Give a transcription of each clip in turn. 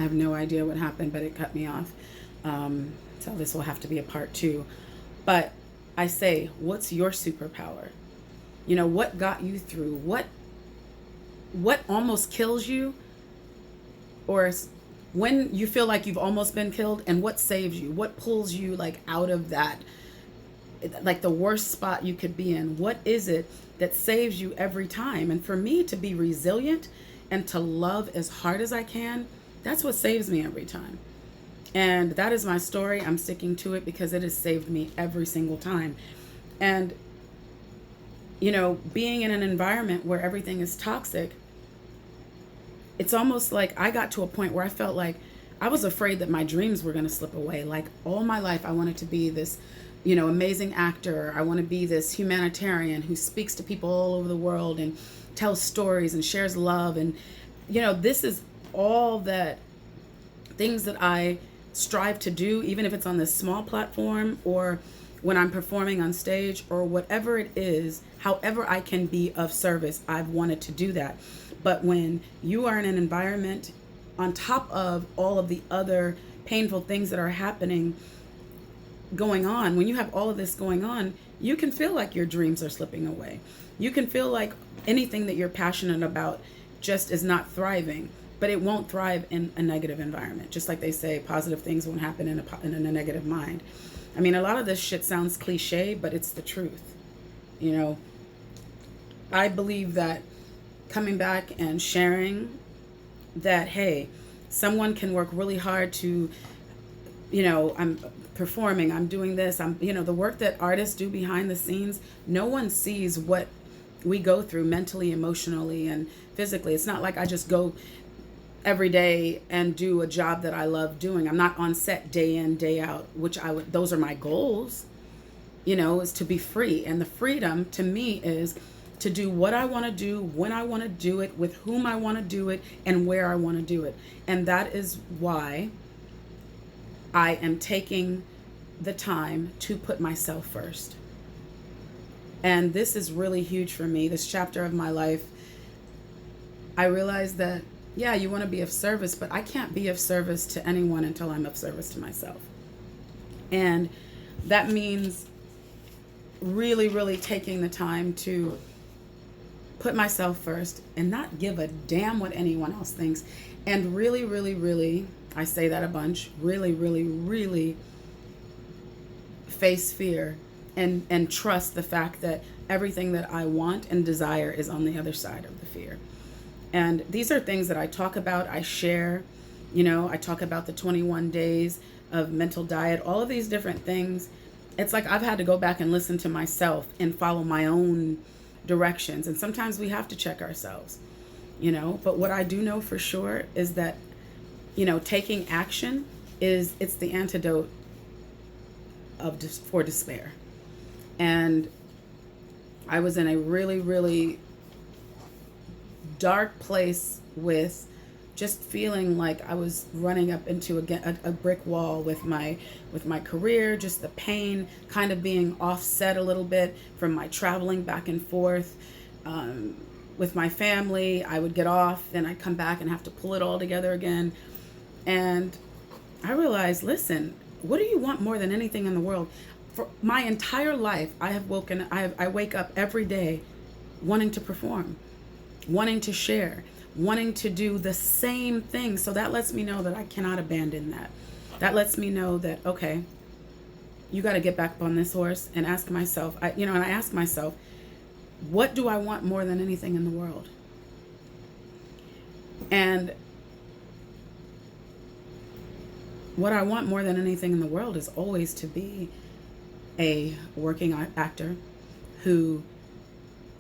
I have no idea what happened, but it cut me off. So this will have to be a part two. But I say, what's your superpower? You know, what got you through? What almost kills you, or when you feel like you've almost been killed, and what saves you? What pulls you like out of that, like the worst spot you could be in? What is it that saves you every time? And for me to be resilient and to love as hard as I can, that's what saves me every time. And that is my story. I'm sticking to it because it has saved me every single time. And, you know, being in an environment where everything is toxic, it's almost like I got to a point where I felt like I was afraid that my dreams were going to slip away. Like all my life, I wanted to be this, you know, amazing actor. I want to be this humanitarian who speaks to people all over the world and tells stories and shares love. And, you know, this is all that things that I strive to do, even if it's on this small platform or when I'm performing on stage or whatever it is, however I can be of service, I've wanted to do that. But when you are in an environment on top of all of the other painful things that are happening, going on, when you have all of this going on, you can feel like your dreams are slipping away. You can feel like anything that you're passionate about just is not thriving, but it won't thrive in a negative environment. Just like they say, positive things won't happen in a negative mind. I mean, a lot of this shit sounds cliche, but it's the truth. You know, I believe that coming back and sharing that, hey, someone can work really hard to, you know, I'm performing, I'm doing this, you know, the work that artists do behind the scenes, no one sees what we go through mentally, emotionally, and physically. It's not like I just go every day and do a job that I love doing. I'm not on set day in, day out, which those are my goals, you know, is to be free. And the freedom to me is to do what I want to do, when I want to do it, with whom I want to do it, and where I want to do it. And that is why I am taking the time to put myself first. And this is really huge for me. This chapter of my life, I realized that, yeah, you want to be of service, but I can't be of service to anyone until I'm of service to myself. And that means really, really taking the time to put myself first and not give a damn what anyone else thinks. And really, really, really, I say that a bunch, really, really, really face fear and trust the fact that everything that I want and desire is on the other side of the fear. And these are things that I talk about, I share, you know, I talk about the 21 days of mental diet, all of these different things. It's like I've had to go back and listen to myself and follow my own directions. And sometimes we have to check ourselves, you know, but what I do know for sure is that, you know, taking action it's the antidote for despair. And I was in a really, really dark place with just feeling like I was running up into a brick wall with my career, just the pain kind of being offset a little bit from my traveling back and forth with my family. I would get off, then I'd come back and have to pull it all together again. And I realized, listen, what do you want more than anything in the world? For my entire life, I wake up every day wanting to perform, wanting to share, wanting to do the same thing. So that lets me know that I cannot abandon that. That lets me know that, okay, you got to get back on this horse and ask myself, I ask myself, what do I want more than anything in the world? And what I want more than anything in the world is always to be a working actor who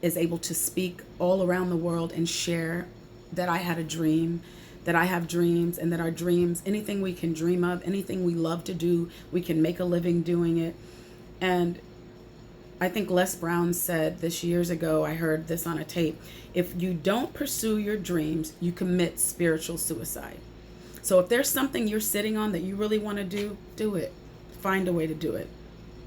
is able to speak all around the world and share that I had a dream, that I have dreams, and that our dreams, anything we can dream of, anything we love to do, we can make a living doing it. And I think Les Brown said this years ago, I heard this on a tape, if you don't pursue your dreams, you commit spiritual suicide. So if there's something you're sitting on that you really want to do it. Find a way to do it.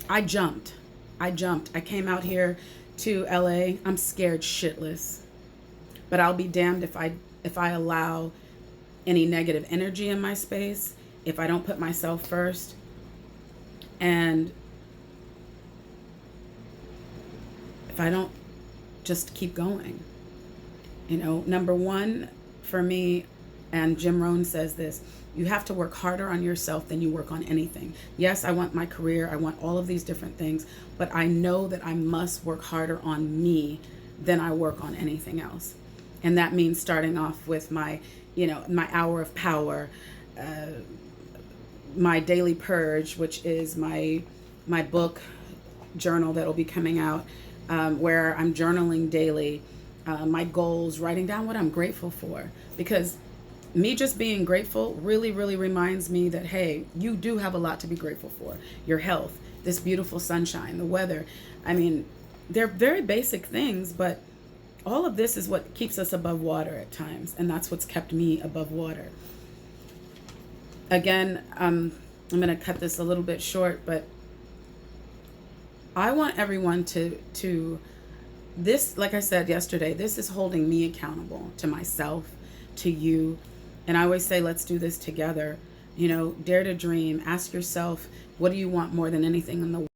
I jumped. I came out here to LA. I'm scared shitless. But I'll be damned if I allow any negative energy in my space, if I don't put myself first, and if I don't just keep going. You know, number one for me, and Jim Rohn says this, you have to work harder on yourself than you work on anything. Yes, I want my career, I want all of these different things, but I know that I must work harder on me than I work on anything else. And that means starting off with my, you know, my hour of power, my daily purge, which is my book journal that will be coming out, where I'm journaling daily, my goals, writing down what I'm grateful for, because me just being grateful really, really reminds me that, hey, you do have a lot to be grateful for. Your health, this beautiful sunshine, the weather. I mean, they're very basic things, but all of this is what keeps us above water at times, and that's what's kept me above water. Again, I'm going to cut this a little bit short, but I want everyone to this, like I said yesterday, this is holding me accountable to myself, to you. And I always say, let's do this together. You know, dare to dream. Ask yourself, what do you want more than anything in the world?